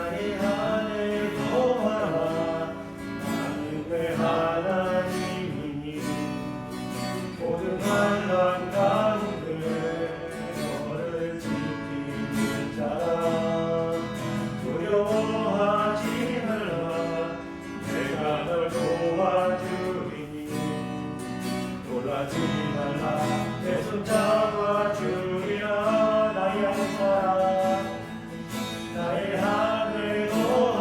나의 하늘 도와라. 나는 내 하나님이니 모든 환난 가운데 너를 지키는 자라. 두려워하지 말라. 내가 널 도와주리니 놀라지 말라. 내 손 잡아주리라. 나의 항상 나의 하늘 도와라.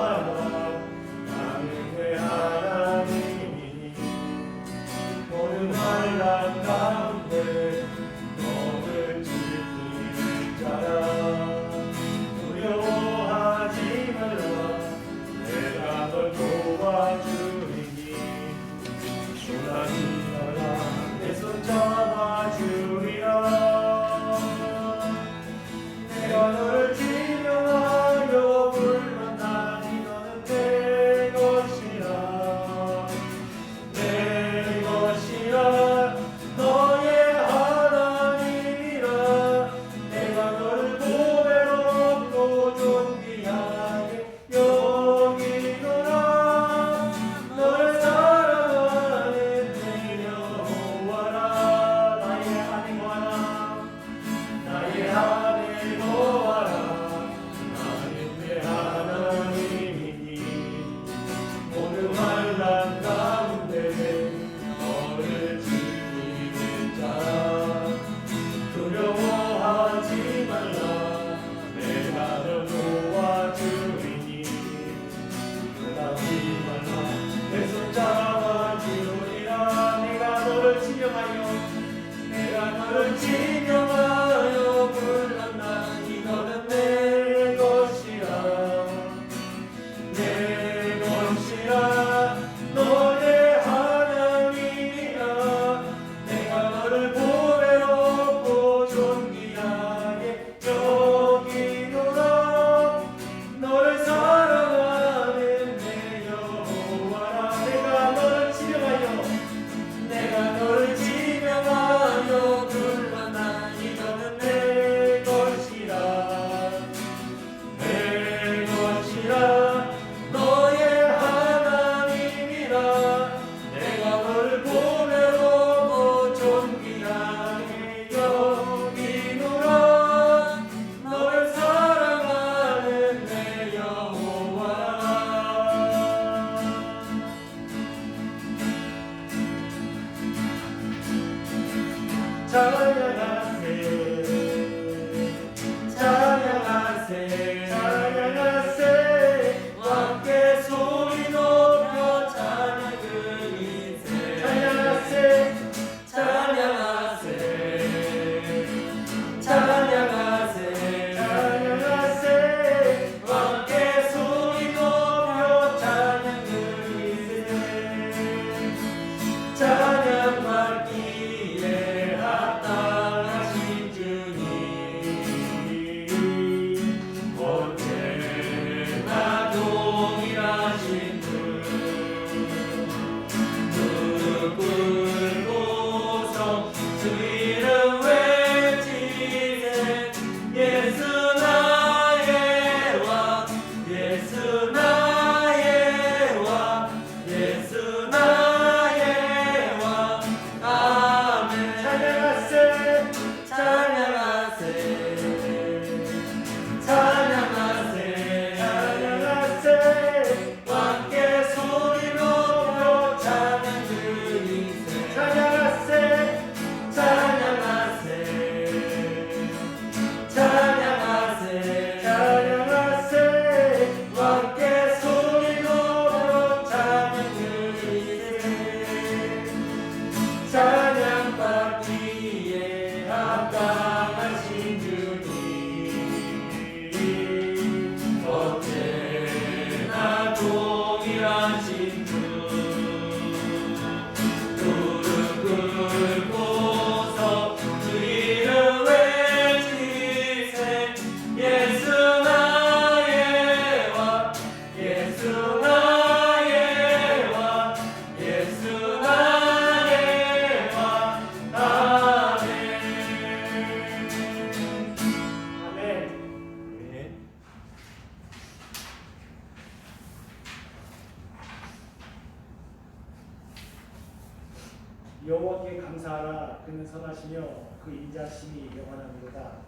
여호와께 감사하라. 그는 선하시며 그 인자심이 영원합니다.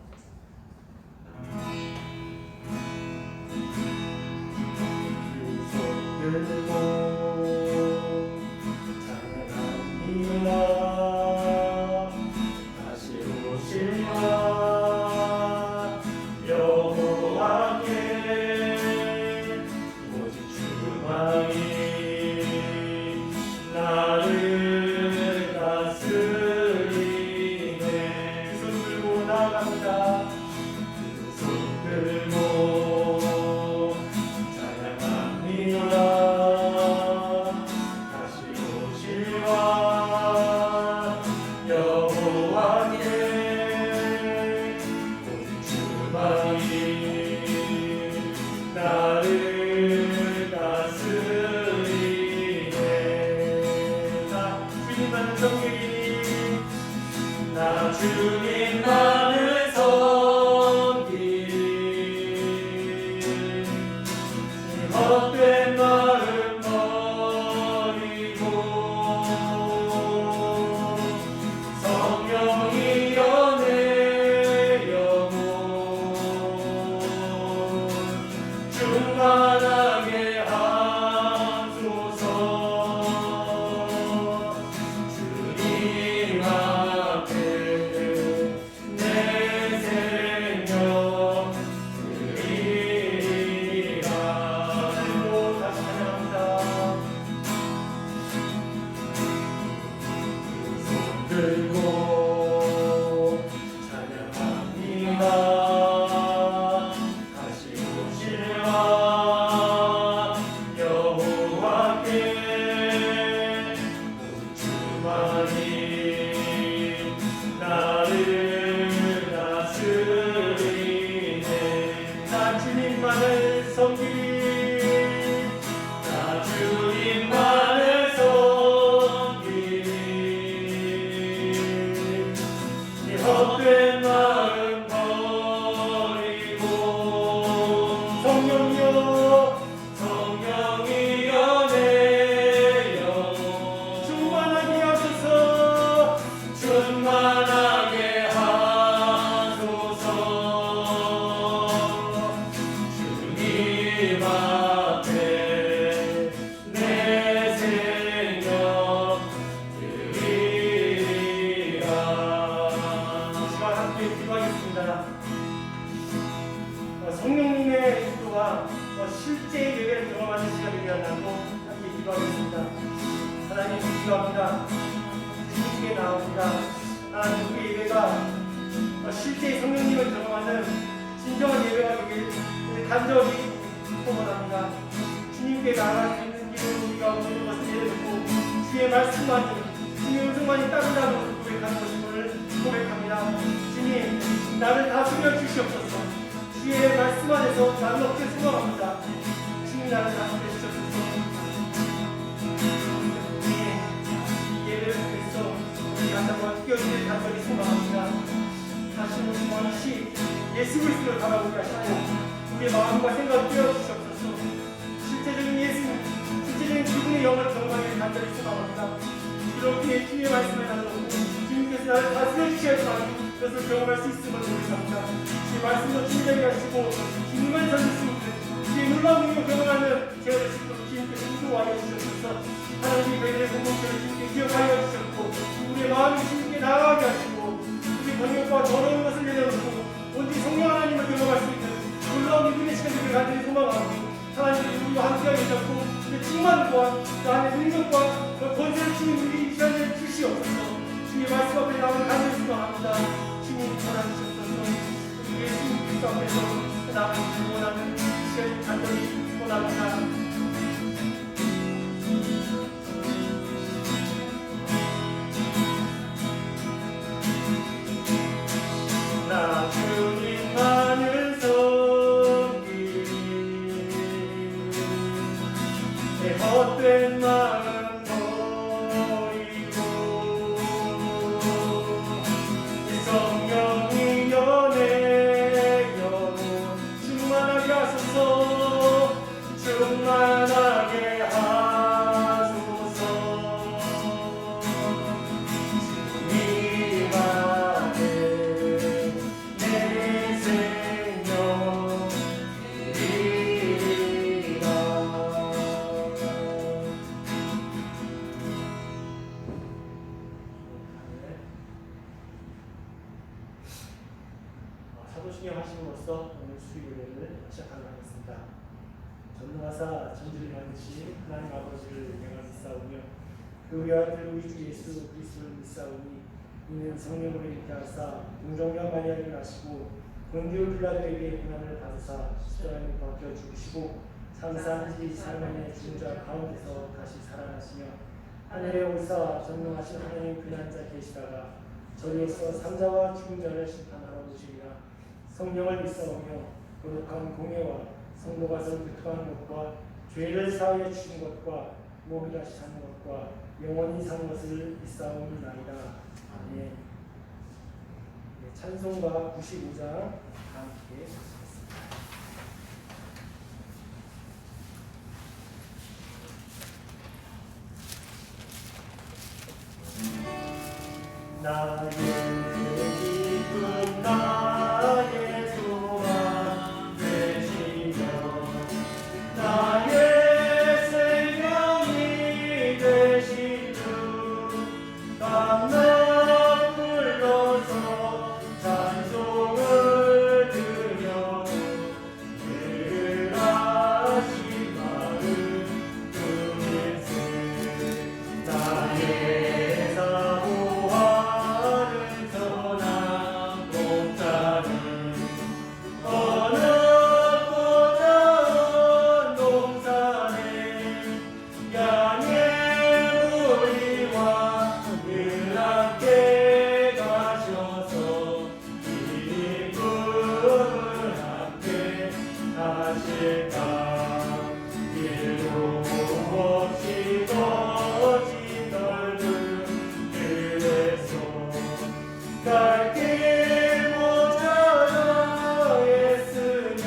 두 손 들고 찬양합니다. 다시 오실까 여호와께 오직 주만이 나를 다스리네. 손 들고 나아갑니다. 손 들고 찬양합니다. 다시 오실까 여호와께 오직 주만이 나를 다스리네. 자, 주님만을 섬기리니 나 주님만을 섬기리. 헛된 마음 버리고 성령이여 내 영혼 충만하게 하소서. 주님 앞에 내 생명 드리리라. 들고 다시 찬양합니다. 손 들고 찬양합니다. 다시 오실까 여호와께 오직 주만이 나를 다스리네. 자, 주님만을 섬기리. 나 주님만을 섬기리. 이 헛된 마음 버리고 성령이여 성령이여 내 영혼 충만하게 하소서. 충만하게 하소서. 주님 앞에 내 생명 드리리라. 시간 함께 기도하겠습니다. 성령님의 인도가 실제 예배를 경험하는 시간이 되어나고 함께 기도하겠습니다. 하나님 기도합니다. 주님께 나옵니다. 하나님 우리 예배가 실제 성령님을 경험하는 진정한 예배가 되길 간절히 소원합니다. 주님께 나아갈 수 있는 길을 우리가 모든 것을 내려놓고 주의 말씀만이 주의 음성만이 따른다는 것을 고백하는 것임을 고백합니다. 주님 나를 다스려 주시옵소서. 주의 말씀 안에서 나를 얻게 소망합니다. 주님 나를 다스려 주시옵소서. 주님 이 예배를 통해서 우리 다시 한번 뛰어주길 간절히 소망합니다. 다시는 원시 예수 그리스도를 바라보게 하시고 우리의 마음과 생각을 띄워주시옵소서. 실제적인 예수, 실제적인 그분의 영을 경험하길 간절히 소망합니다. 이렇게 주의 말씀을 나누고 주님께서 나를 다스려 주셔야지만 그것을 경험할 수 있음을 고백합니다. 주의 말씀도 진정히 하시고 주님만 살릴 수 있는 주의 놀라운 능력을 경험하는 제가 될 수 있도록 주님께서 인도하여 주셨소서. 하나님이 저희들의 공동체를 주님께 기억하여 주셨고 우리의 마음이 주님께 나아가게 하시고 우리 번역과 더러운 것을 내려놓고 온전히 성령 하나님을 경험할 수 있는 놀라운 이분의 시간들을 간절히 소망하고 하나님의 우리와 함께하게 하셨고 그 충만과 그 안에 능력과 그 권세를 주님 우리 이 시간에 주시옵소서. 주님 말씀 앞에 나오는 간절히 소망합니다. 주님 전하주셨소서. 우리 예수 그리스도 앞에서 나를 원하는 이 시간을 간절히 원합니다. 나 주님만을 섬기리. 내 헛된 마음 버리고 이 성령이여 내 영혼 충만하게 하소서. 충만하게 하소서. 전능하사 천지를 만드신 하나님 아버지를 내가 믿사오며 그 외아들 우리 주 예수 그리스도를 믿사오니 이는 성령으로 이렇게 하사 동정녀 마리아를 낳으시고 본디오 빌라도에게 고난을 받으사 십자가에 못 박혀 죽으시고 장사한 지 사흘 만에 죽은 자 가운데서 다시 살아나시며 하늘에 오사 전능하신 하나님 그날 자 계시다가 저리에서 삼자와 죽은 자를 심판하러 오시리라. 성령을 믿사오며 거룩한 공예와 성도가서 교통하는 것과 죄를 사하여 주신 것과 몸이 다시 사는 것과 영원히 사는 것을 믿사오니나이다. 아멘. 네, 찬송가 95장 함께 하겠습니다. 나의 기쁨 나의 소망 되시며 나의 생명이 되신 주 밤낮 불러서 찬송을 드려 늘 하신 마음 주일세 나의 사모하는 선한 목자는 어느 꽃다운 동산에 양의 무리와 늘 함께 가셔서 기쁨을 함께 하실까 일도 없이 거친 넓은 길에서 갈 길 못 찾아 애쓰며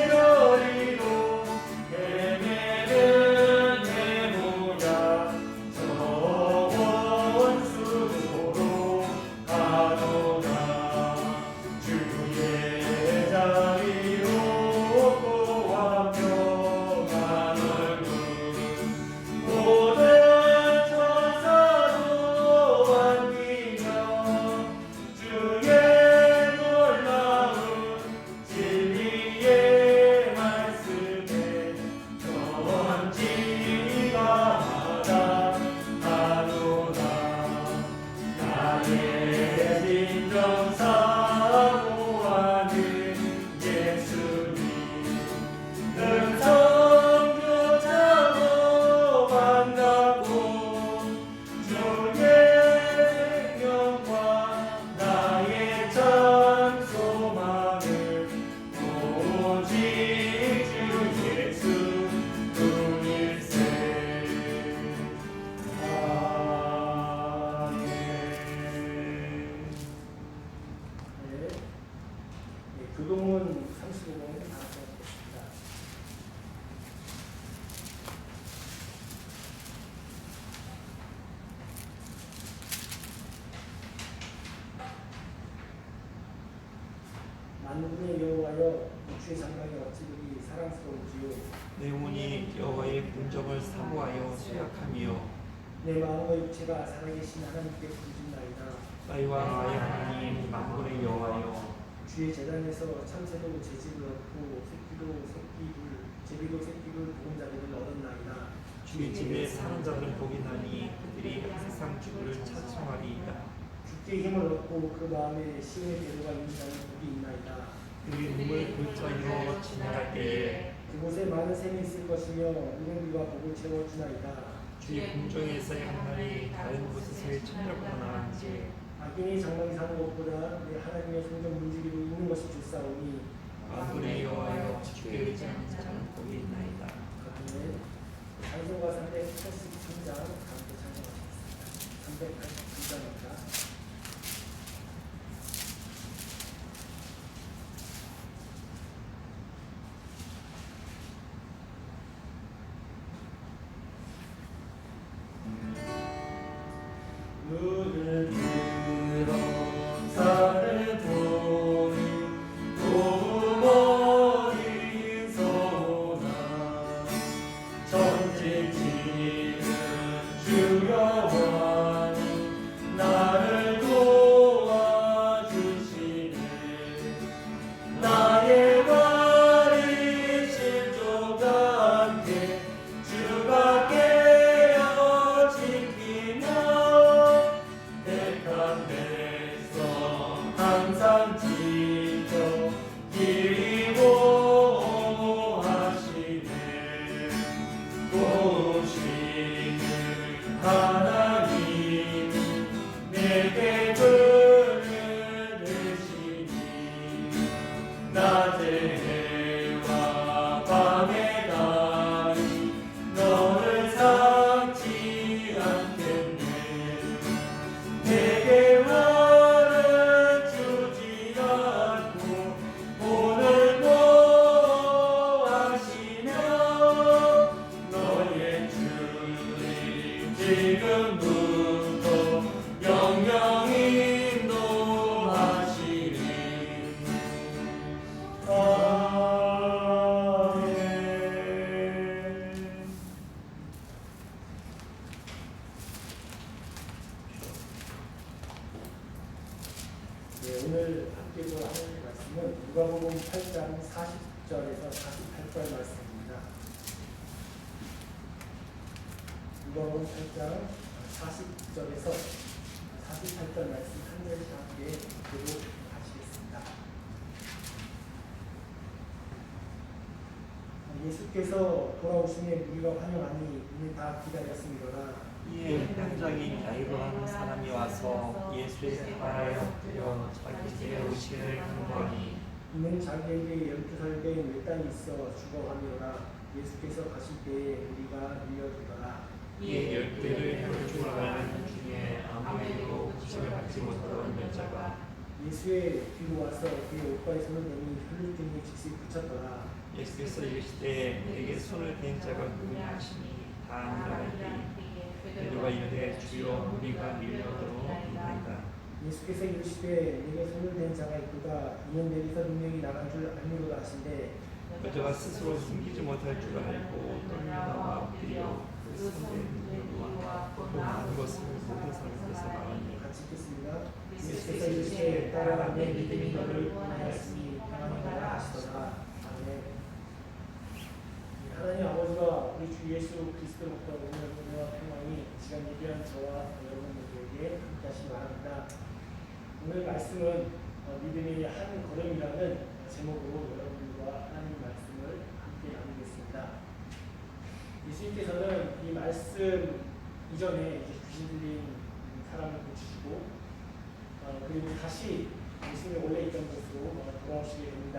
이리저리로 헤매는 내 모양 저 원수로 가노라 주의 자리로 고와 평안 얼굴 모든 천사도 안기며 주의 놀라운 진리의 말씀에 전지가 하노라 나의 진정 사모하는 예수님 능성도 차고 반갑고 주의 생명과 나의 참 소망을 오직 주 예수 뿐일세. 아멘. 네, 교동은 35번을 다 써보겠습니다. 만군의 여호와여 주의 장막이 어찌 그리 사랑스러운지요. 내 영혼이 여호와의 공적을 사모하여 수약하며 내 마음과 육체가 살아계신 하나님께 부르짖나이다. 나와 나의 하나님 만군의 여호와여 주의 재단에서 참새도 제집을 얻고 제비도 새끼를 보금자리를 얻었나이다. 주의 집에 사는 자들은 복이 나니 그들이 세상 주를 찬송하리이다. 주께 힘을 얻고 그 마음에 시온의 대로가 있는 자는 복이 있나이다. 그의 눈을 골짜기로 지나갈 때에 그곳에 많은 샘이 있을 것이며 우릉비가 복을 채워주나이다. 주의 궁정에서의 하늘이 다른 곳에서의 천년보다 나은지 악인이 장막에 사는 것보다 내 하나님의 성전 문지기로 있는 것이 좋사오니 만군의 여호와여 주께 의지하는 자는 복이 있나이다. 아멘. 찬송가 383장 함께 찬송하시겠습니다. 383장입니다. 눈을 들어 산을 보니 낮의 해와 밤의 달이 너를 상치 않겠네. 내게 화를 주지 않고 오늘 보호하시며 너의 주님 지금부터 영영히 인도하시리. 아멘. 네, 오늘 함께 볼 하나님의 말씀은 누가복음 8장 40절에서 48절 말씀입니다. 누가복음 8장 40절에서 48절 말씀 한 절씩 함께 교독하시겠습니다. 예수께서 돌아오심에 우리가 환영하니 이는 다 기다렸음이로라. 이에 현장인 야이로라는 사람이 와서 예수의 발에 엎드려 자기 집에 오시기를 간구하니 이는 자기에게 12살 된 외딸이 있어 죽어가미로라. 예수께서 가실 때에 우리가 밀려주더라. 이에 10대를 해를 주어가는 중에 아무에게도 부침을 받지 못하던 여자가 예수의 뒤로 와서 그의 옷가에 손을 대니 혈루증에 즉시 그쳤더라. 예수께서 이르시되 내게 손을 댄 자가 누구냐 하시니 다 안다하니 베드로가 이르되 주여 우리가 밀려들어옵나이다. 예수께서 이르시되 내게 손을 댄 자가 있도다. 이는 내게서 능력이 나간 줄 알미로다 하신대. 여자가 스스로 숨기지 못할 줄 알고 떨며 나와 엎드려 그 손에 능력과 또 많은 것을 모든 사람에게서 말하니 같이 읽겠습니다. 예수께서 이르시되 딸아 내 믿음이 너를 구원하였으니 평안히 가라 하시더라. 아멘. 하나님 아버지가 우리 주 예수 그리스도로부터 오늘 은혜와 평안이 시간 예비한 저와 여러분들에게 함께하시기 바랍니다. 오늘 말씀은 믿음의 한 걸음이라는 제목으로 여러분과 하나님 말씀을 함께 나누겠습니다. 예수님께서는 이 말씀 이전에 귀신 들린 사람을 고치시고 그리고 다시 예수님이 원래 있던 곳으로 돌아오시게 됩니다.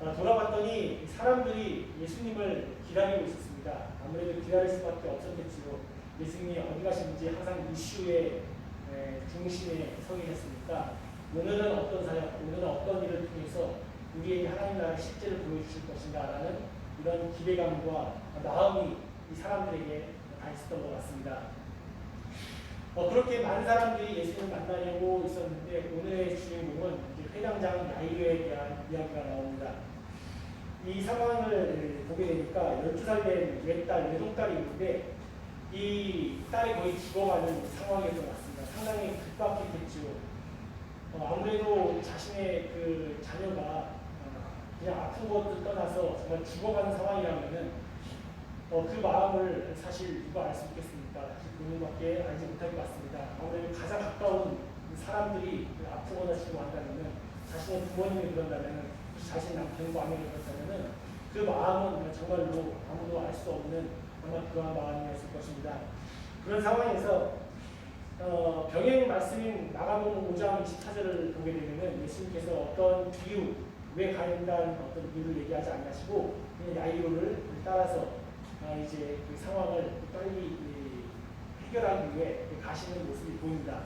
돌아봤더니 사람들이 예수님을 기다리고 있었습니다. 아무래도 기다릴 수밖에 없었겠지요. 예수님이 어디 가시는지 항상 이슈의 중심에 서 계셨으니까 오늘은 어떤 사역, 오늘은 어떤 일을 통해서 우리에게 하나님 나라의 실제를 보여주실 것인가 라는 이런 기대감과 마음이 이 사람들에게 다 있었던 것 같습니다. 그렇게 많은 사람들이 예수님을 만나려고 있었는데 오늘의 주인공은 이제 회당장 야이로에 대한 이야기가 나옵니다. 이 상황을 보게 되니까 12살 된 외동딸이 있는데 이 딸이 거의 죽어가는 상황이었던 것 같습니다. 상당히 급박했겠죠. 아무래도 자신의 그 자녀가 그냥 아픈 것도 떠나서 정말 죽어가는 상황이라면은 그 마음을 사실 누가 알 수 있겠습니까? 본인밖에 알지 못할 것 같습니다. 아무래도 가장 가까운 사람들이 아프거나 죽어간다면은 자신의 부모님이 그런다면은 자신 남편과 아내가 그렇다면은 그 마음은 정말로 아무도 알 수 없는 아마 그러한 마음이었을 것입니다. 그런 상황에서 병행 말씀인 마가복음 5장 24절을 보게 되면은 예수님께서 어떤 이유, 왜 가야 된다는 어떤 이유를 얘기하지 않으시고 그냥 야이로를 따라서 이제 그 상황을 빨리 해결하기 위해 가시는 모습이 보입니다.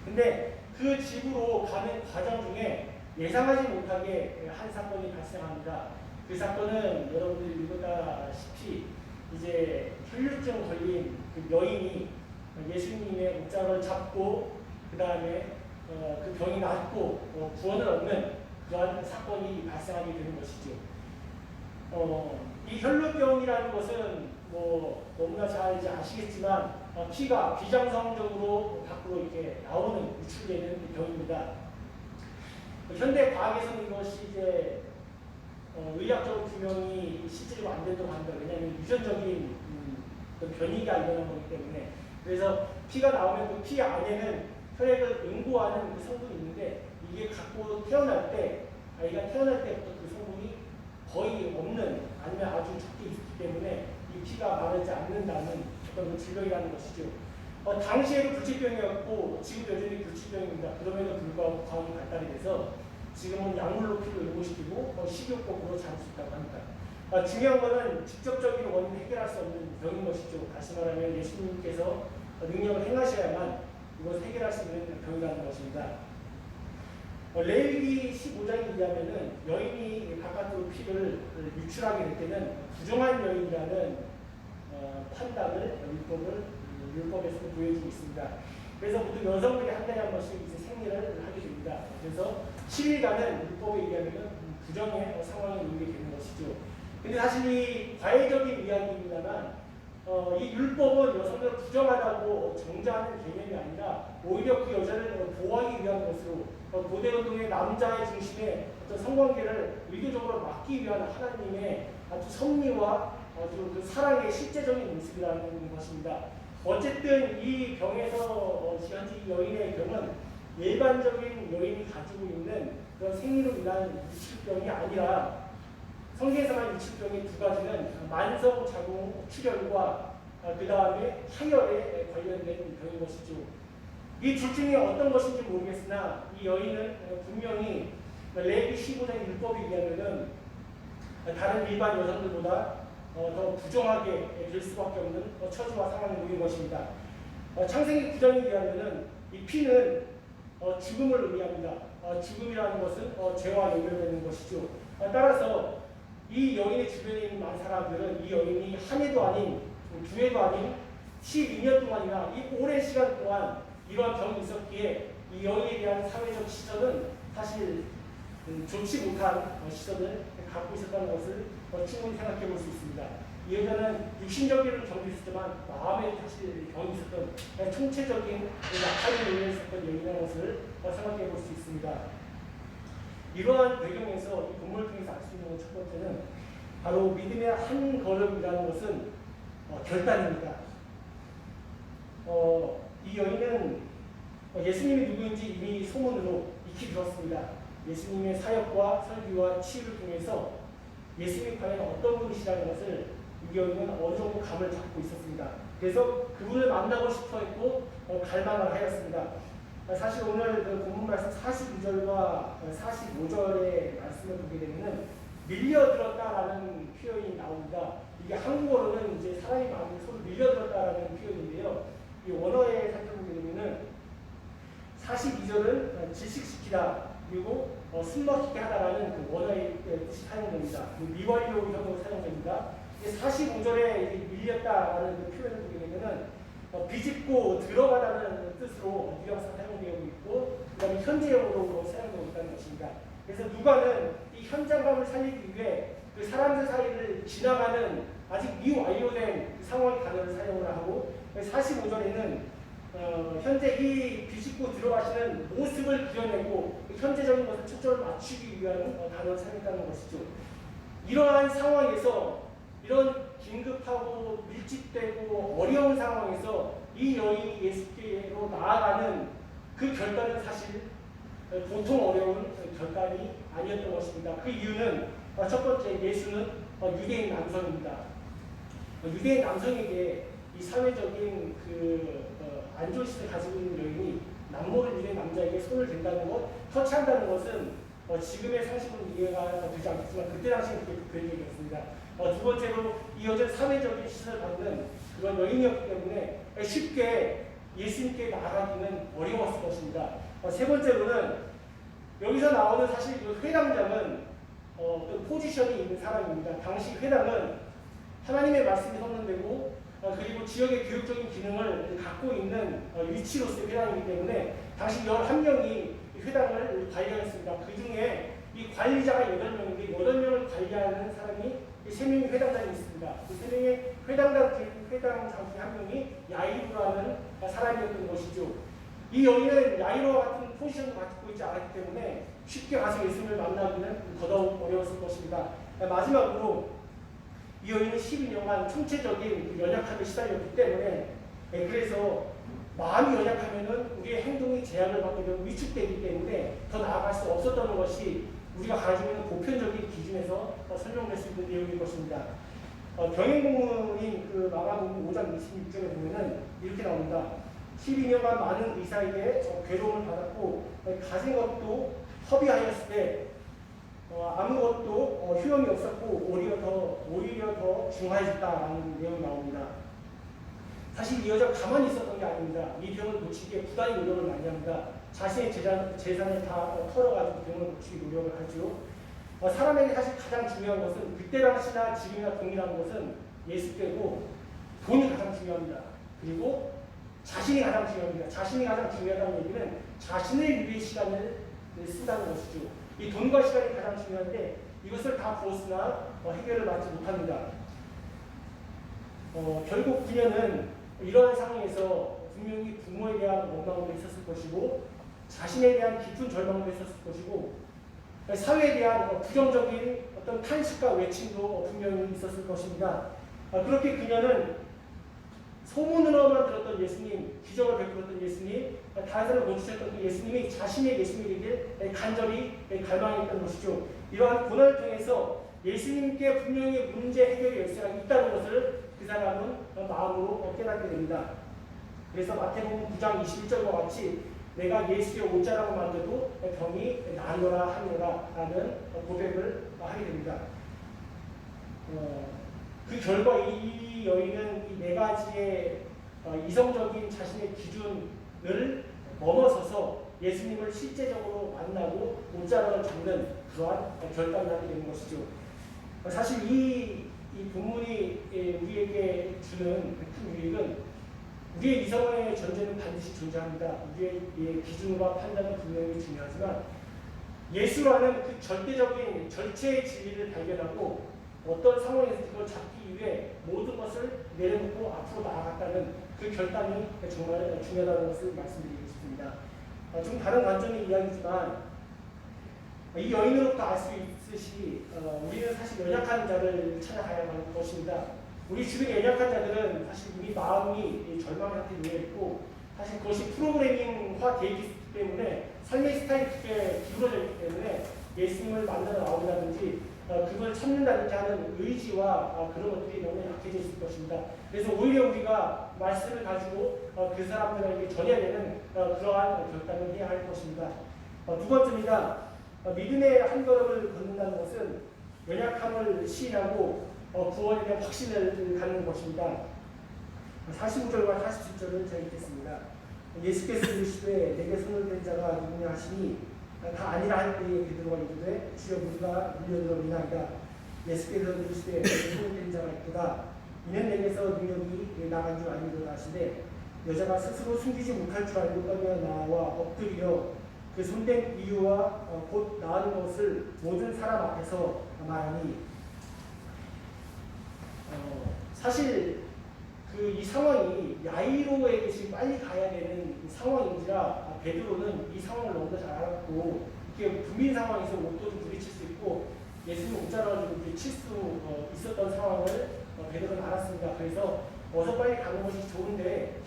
근데 그 집으로 가는 과정 중에 예상하지 못하게 한 사건이 발생합니다. 그 사건은 여러분들이 읽었다시피 이제 혈류증 걸린 그 여인이 예수님의 옷장을 잡고 그 다음에 그 병이 낫고 구원을 얻는 그러한 사건이 발생하게 되는 것이죠. 이 혈루병이라는 것은 뭐 너무나 잘 이제 아시겠지만 피가 비정상적으로 밖으로 이렇게 나오는 유출되는 병입니다. 현대 과학에서는 이것이 이제 의학적 규명이 실제로 안 된다고 합니다. 왜냐하면 유전적인 변이가 일어난 거기 때문에. 그래서 피가 나오면 그 피 안에는 혈액을 응고하는 그 성분이 있는데 이게 갖고 태어날 때 아이가 태어날 때부터 그 성분이 거의 없는 아니면 아주 적게 있기 때문에 이 피가 마르지 않는다는 어떤 질병이라는 것이죠. 당시에도 불치병이었고 지금 여전히 불치병입니다. 그럼에도 불구하고 과학이 발달이 돼서 지금은 약물로 피를 응고시키고 12 치료법으로 잡을 수 있다고 합니다. 중요한 것은 직접적인 원인을 해결할 수 없는 병인 것이죠. 다시 말하면 예수님께서 능력을 행하셔야만 이것을 해결할 수 있는 병이라는 것입니다. 레위기 15장에 의하면은 여인이 바깥으로 피를 유출하게 될 때는 부정한 여인이라는 판단을 율법에서 보여주고 있습니다. 그래서 모두 여성들이 한 달에 한 번씩 이제 생리를 하게 됩니다. 그래서 7일간은 율법에 의하면 부정의 상황에 놓이게 되는 것이죠. 근데 사실 이 과외적인 이야기입니다만 이 율법은 여성들을 부정하다고 정죄하는 개념이 아니라 오히려 그 여자를 보호하기 위한 것으로 고대운동의 남자의 중심의 어떤 성관계를 의도적으로 막기 위한 하나님의 아주 섭리와 아주 그 사랑의 실제적인 모습이라는 것입니다. 어쨌든 이 병에서 현재 이 여인의 병은 일반적인 여인이 가지고 있는 그런 생리로 인한 유출병이 아니라 성경에서만 유출병의 두 가지는 만성 자궁 출혈과 그 다음에 하혈에 관련된 병인 것이죠. 이 둘 중에 어떤 것인지 모르겠으나 이 여인은 분명히 레위 15장 율법에 의하면은 다른 일반 여성들보다 더 부정하게 될 수밖에 없는 처지와 상황에 놓인 것입니다. 창세기 9장에 의하면은 이 피는 죽음을 의미합니다. 죽음이라는 것은 죄와 연결되는 것이죠. 따라서 이 여인의 주변에 있는 많은 사람들은 이 여인이 한 해도 아닌 두 해도 아닌 12년 동안이나 이 오랜 시간 동안 이러한 병이 있었기에 이 여인에 대한 사회적 시선은 사실 좋지 못한 시선을 갖고 있었다는 것을 충분히 생각해 볼 수 있습니다. 이 여자는 육신적인 병도 있었지만 마음에 사실 병이 있었던 총체적인 약함이 놓여 있었던 여인이라는 것을 생각해 볼 수 있습니다. 이러한 배경에서 이 본문을 통해서 알 수 있는 첫 번째는 바로 믿음의 한 걸음이라는 것은 결단입니다. 이 여인은 예수님이 누구인지 이미 소문으로 익히 들었습니다. 예수님의 사역과 설교와 치유를 통해서 예수님이 과연 어떤 분이시라는 것을 이 여인은 어느 정도 감을 잡고 있었습니다. 그래서 그분을 만나고 싶어 했고 갈망을 하였습니다. 사실 오늘 그 본문 말씀 42절과 45절의 말씀을 보게 되면은 밀려들었다라는 표현이 나옵니다. 이게 한국어로는 이제 사람이 마음에 서로 밀려들었다라는 표현인데요. 이 원어에 살펴보게 되면은 42절은 질식시키다 그리고 숨막히게 하다라는 그 원어의 뜻이 사용됩니다. 미완료 형으로 사용됩니다. 45절에 밀렸다라는 그 표현을 보게 되면은 비집고 들어가다는 뜻으로 뉘앙스가 사용되고 있고 그 다음에 현재형으로 사용되고 있다는 것입니다. 그래서 누가는 이 현장감을 살리기 위해 그 사람들 사이를 지나가는 아직 미완료된 그 상황의 단어를 사용을 하고 45절에는 현재 이 비집고 들어가시는 모습을 그려내고 현재적인 것을 초점을 맞추기 위한 단어를 사용했다는 것이죠. 이러한 상황에서 이런 긴급하고 밀집되고 어려운 상황에서 이 여인이 예수께로 나아가는 그 결단은 사실 보통 어려운 결단이 아니었던 것입니다. 그 이유는 첫 번째 예수는 유대인 남성입니다. 유대인 남성에게 이 사회적인 안 좋은 시를 가지고 있는 여인이 남모를 유대인 남자에게 손을 댄다는 것, 터치한다는 것은 지금의 상식으로 이해가 되지 않겠지만 그때 당시에는 그런 얘기였습니다. 두 번째로 이 여자는 사회적인 시선을 받는 그런 여인이었기 때문에 쉽게 예수님께 나아가기는 어려웠을 것입니다. 세 번째로는 여기서 나오는 사실 그 회당장은 어떤 포지션이 있는 사람입니다. 당시 회당은 하나님의 말씀이 선언되고 그리고 지역의 교육적인 기능을 갖고 있는 위치로서의 회당이기 때문에 당시 11명이 회당을 관리하였습니다. 그 중에 이 관리자가 8명인데 8명을 관리하는 사람이 3명의 회당장이 있습니다. 그 3명의 회당장 중에 한 명이 야이로라는 사람이었던 것이죠. 이 여인은 야이로와 같은 포지션을 갖고 있지 않았기 때문에 쉽게 가서 예수님을 만나기는 더더욱 어려웠을 것입니다. 마지막으로 이 여인은 12년간 총체적인 연약함에 시달렸기 때문에 그래서 마음이 연약하면은 우리의 행동이 제약을 받게 되고 위축되기 때문에 더 나아갈 수 없었던 것이 우리가 가지고 있는 보편적인 기준에서 설명될 수 있는 내용일 것입니다. 병행본문인 그 마가복음 5장 26절에 보면은 이렇게 나옵니다. 12년간 많은 의사에게 괴로움을 받았고 가진 것도 허비하였을 때 아무것도 효용이 없었고 오히려 더 중화해졌다라는 내용이 나옵니다. 사실 이 여자가 가만히 있었던 게 아닙니다. 이 병을 고치기 위해 부단히 노력을 많이 합니다. 자신의 재산을 다 털어가지고 병을 고치기 노력을 하죠. 사람에게 사실 가장 중요한 것은 그때 당시나 지금이나 동일한 것은 예수께고 돈이 가장 중요합니다. 그리고 자신이 가장 중요합니다. 자신이 가장 중요하다는 얘기는 자신을 위해 시간을 쓴다는 것이죠. 이 돈과 시간이 가장 중요한데 이것을 다 부었으나 해결을 받지 못합니다. 결국 그녀는 이러한 상황에서 분명히 부모에 대한 원망도 있었을 것이고 자신에 대한 깊은 절망도 있었을 것이고 사회에 대한 부정적인 어떤 탄식과 외침도 분명히 있었을 것입니다. 그렇게 그녀는 소문으로만 들었던 예수님, 기적을 베풀었던 예수님, 다른 사람을 고치셨던 그 예수님이 자신의 예수님에게 간절히 갈망했던 것이죠. 이러한 고난을 통해서 예수님께 분명히 문제 해결의 열쇠가 있다는 것을 그 사람은 마음으로 깨닫게 됩니다. 그래서 마태복음 9장 21절과 같이 내가 예수의 옷자락을 만져도 병이 나으리라 하노라 라는 고백을 하게 됩니다. 그 결과 이 여인은 이 네 가지의 이성적인 자신의 기준을 넘어서서 예수님을 실제적으로 만나고 옷자락을 잡는 그러한 결단을 하게 되는 것이죠. 사실 이 본문이 우리에게 주는 큰 유익은 우리의 이성의 존재는 반드시 존재합니다. 우리의 기준과 판단은 분명히 중요하지만 예수라는 그 절대적인 절체의 진리를 발견하고 어떤 상황에서 그걸 잡기 위해 모든 것을 내려놓고 앞으로 나아갔다는 그 결단이 정말 중요하다는 것을 말씀드리고 싶습니다. 좀 다른 관점의 이야기지만 이 여인으로부터 알 수 있듯이 우리는 사실 연약한 자를 찾아가야 하는 것입니다. 우리 주변의 연약한 자들은 사실 우리 마음이 절망 상태에 놓여 있고 사실 그것이 프로그래밍화 되어 있기 때문에 삶의 스타일이 크게 기울어져 있기 때문에 예수님을 만나러 나온다든지 그걸 찾는다든지 하는 의지와 그런 것들이 너무 약해져 있을 것입니다. 그래서 오히려 우리가 말씀을 가지고 그 사람들에게 전해야 되는 그러한 결단을 해야 할 것입니다. 두 번째입니다. 믿음의 한 걸음을 걷는다는 것은 연약함을 시인하고 구원에 대한 확신을 갖는 것입니다. 45절과 47절을 제가 읽겠습니다. 예수께서 이르시되 내게 손을 댄 자가 누구냐 하시니 다 아니라 할 때에 베드로가 이르되 주여 우리가 밀려들어오나이다. 예수께서 이르시되 내게 손을 댄 자가 있도다. 이는 내게서 능력이 나간 줄 아니로다 하시되 여자가 스스로 숨기지 못할 줄 알고 떠며 나와 엎드려 그 손댄 이유와 곧 나은 것을 모든 사람 앞에서 말하니 사실 이 상황이 야이로에게 지금 빨리 가야 되는 상황인지라 베드로는 이 상황을 너무나 잘 알았고 이게 불민 상황에서 옷도 좀 부딪힐 수 있고 예수님 옷자락을 칠 수 있었던 상황을 베드로는 알았습니다. 그래서 어서 빨리 가는 것이 좋은데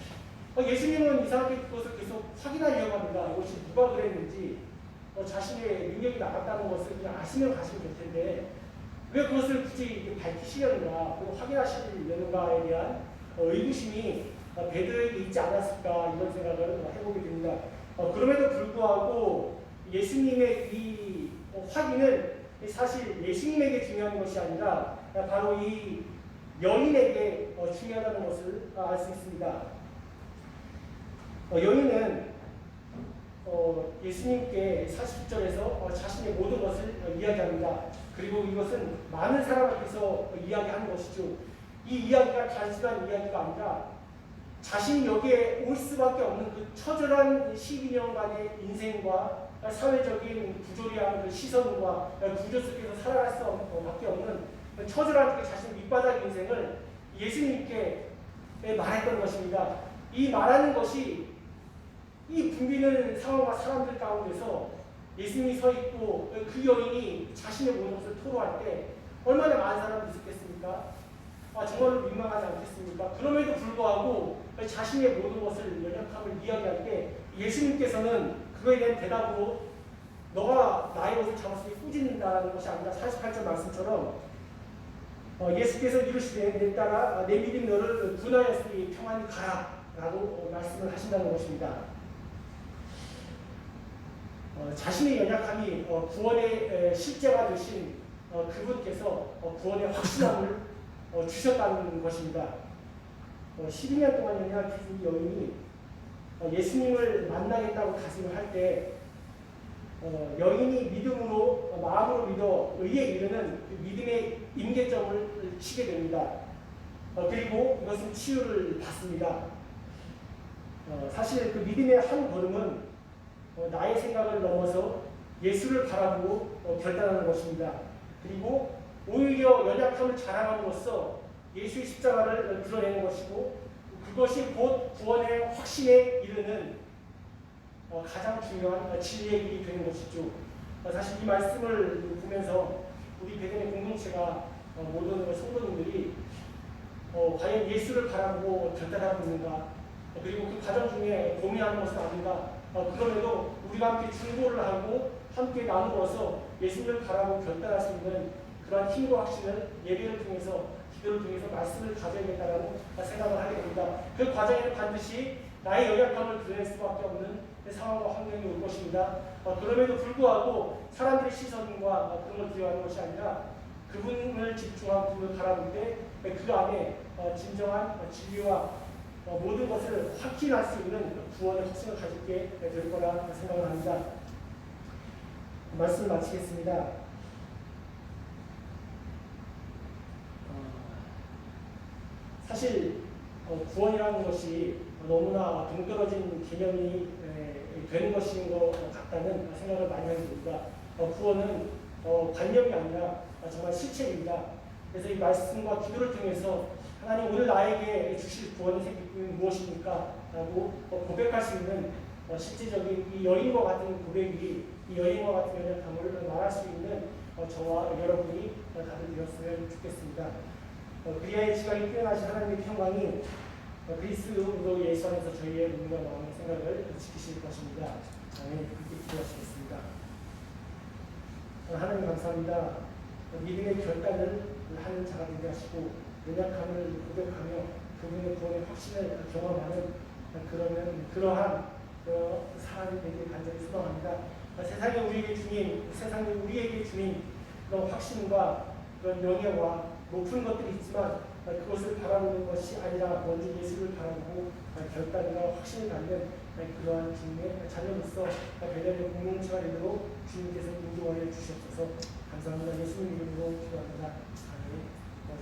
예수님은 이상하게 그것을 계속 확인하려고 합니다. 이것이 누가 그랬는지 자신의 능력이 나갔다는 것을 그냥 아시면 가시면 될 텐데 왜 그것을 굳이 밝히시려는가 그리고 확인하시려는가에 대한 의구심이 베드로에게 있지 않았을까 이런 생각을 해보게 됩니다. 그럼에도 불구하고 예수님의 이 확인은 사실 예수님에게 중요한 것이 아니라 바로 이 여인에게 중요하다는 것을 알 수 있습니다. 여인은 예수님께 40절에서 자신의 모든 것을 이야기합니다. 그리고 이것은 많은 사람 앞에서 이야기하는 것이죠. 이 이야기가 단순한 이야기가 아니라 자신이 여기에 올 수밖에 없는 그 처절한 12년간의 인생과 사회적인 부조리한 그 시선과 구조 속에서 살아갈 수밖에 없는 처절한 그 자신의 밑바닥 인생을 예수님께 말했던 것입니다. 이 말하는 것이 이 붐비는 상황과 사람들 가운데서 예수님이 서 있고 그 여인이 자신의 모든 것을 토로할 때 얼마나 많은 사람이 있었겠습니까? 정말로 민망하지 않겠습니까? 그럼에도 불구하고 자신의 모든 것을 연약함을 이야기할 때 예수님께서는 그거에 대한 대답으로 너가 나의 옷을 잡았으니 꾸짖는다는 것이 아니라 48절 말씀처럼 예수께서 이르시되 내 딸아 내 믿음이 너를 구원하였으니 평안히 가라 라고 말씀을 하신다는 것입니다. 자신의 연약함이 구원의 실제가 되신 그분께서 구원의 확신함을 주셨다는 것입니다. 12년 동안이나 그 여인이 예수님을 만나겠다고 다짐을 할 때 여인이 믿음으로 마음으로 믿어 의에 이르는 그 믿음의 임계점을 치게 됩니다. 그리고 이것은 치유를 받습니다. 사실 그 믿음의 한 걸음은 나의 생각을 넘어서 예수를 바라보고 결단하는 것입니다. 그리고 오히려 연약함을 자랑함으로써 예수의 십자가를 드러내는 것이고 그것이 곧 구원의 확신에 이르는 가장 중요한 진리의 길이 되는 것이죠. 사실 이 말씀을 보면서 우리 베드의 공동체가 모든 성도님들이 과연 예수를 바라보고 결단하고 있는가, 그리고 그 과정 중에 고민하는 것은 아닌가, 그럼에도 우리가 함께 중보를 하고 함께 나누어서 예수님을 바라보고 결단할 수 있는 그러한 힘과 확신을 예배를 통해서, 기도를 통해서 말씀을 가져야겠다라는 생각을 하게 됩니다. 그 과정에는 반드시 나의 연약함을 드러낼 수밖에 없는 상황과 환경이 올 것입니다. 그럼에도 불구하고 사람들의 시선과 그런 걸 두려워하는 것이 아니라 그분을 집중하고 그분을 바라볼 때 그 안에 진정한 진리와 모든 것을 확신할 수 있는 구원의 확신을 가지게 될 거라 생각을 합니다. 말씀 마치겠습니다. 사실 구원이라는 것이 너무나 동떨어진 개념이 되는 것인 것 같다는 생각을 많이 하게 됩니다. 구원은 관념이 아니라 정말 실체입니다. 그래서 이 말씀과 기도를 통해서 하나님 오늘 나에게 주실 구원의 생기는 무엇입니까? 라고 고백할 수 있는 실제적인 이 여인과 같은 고백이 이 여인과 같은 연약함을 말할 수 있는 저와 여러분이 다들 되었으면 좋겠습니다. 그리하여 지각이 뛰어나신 하나님의 평강이 그리스도 예수 안에서 저희의 눈과 마음의 생각을 지키실 것입니다. 아멘. 그렇게 기도하시겠습니다. 하나님 감사합니다. 믿음의 결단을 하는 자가 되게 하시고 연약함을 고백하며 그분의 구원의 확신을 경험하는 그러한 사람이 되길 간절히 소망합니다. 세상에 우리에게 주님, 세상에 우리에게 주님 그런 확신과 그런 명예와 높은 것들이 있지만 그것을 바라보는 것이 아니라 먼저 예수를 바라보고 결단과 확신을 갖는 그러한 주님의 자녀로서 베드로의 공동체가 되도록 주님께서 인도하여 주시옵소서. 감사합니다. 예수님 이름으로 기도합니다. 아멘.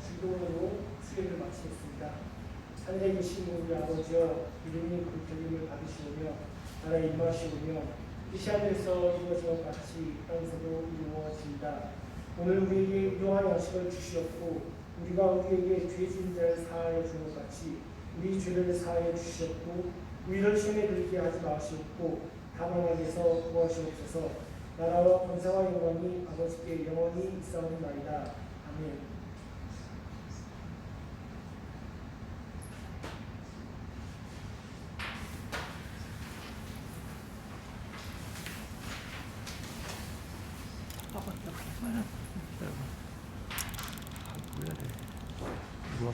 주기도문으로 수요일을 마치겠습니다. 하늘에 계신 우리 아버지여, 이름이 그리움을 받으시오며 나라에 임하시오며 뜻이 하늘에서 이루어진 것 같이 땅에서도 이루어진다. 오늘 우리에게 일용할 양식을 주시옵고 우리가 우리에게 죄 지은 자를 사하여 준 것 같이 우리 죄를 사하여 주시옵고 우리를 시험에 들게 하지 마시옵고 다만 악에서 구하시옵소서. 나라와 권세와 영광이 아버지께 영원히 있사옵나이다. 아멘. 뭐야 돼? 누가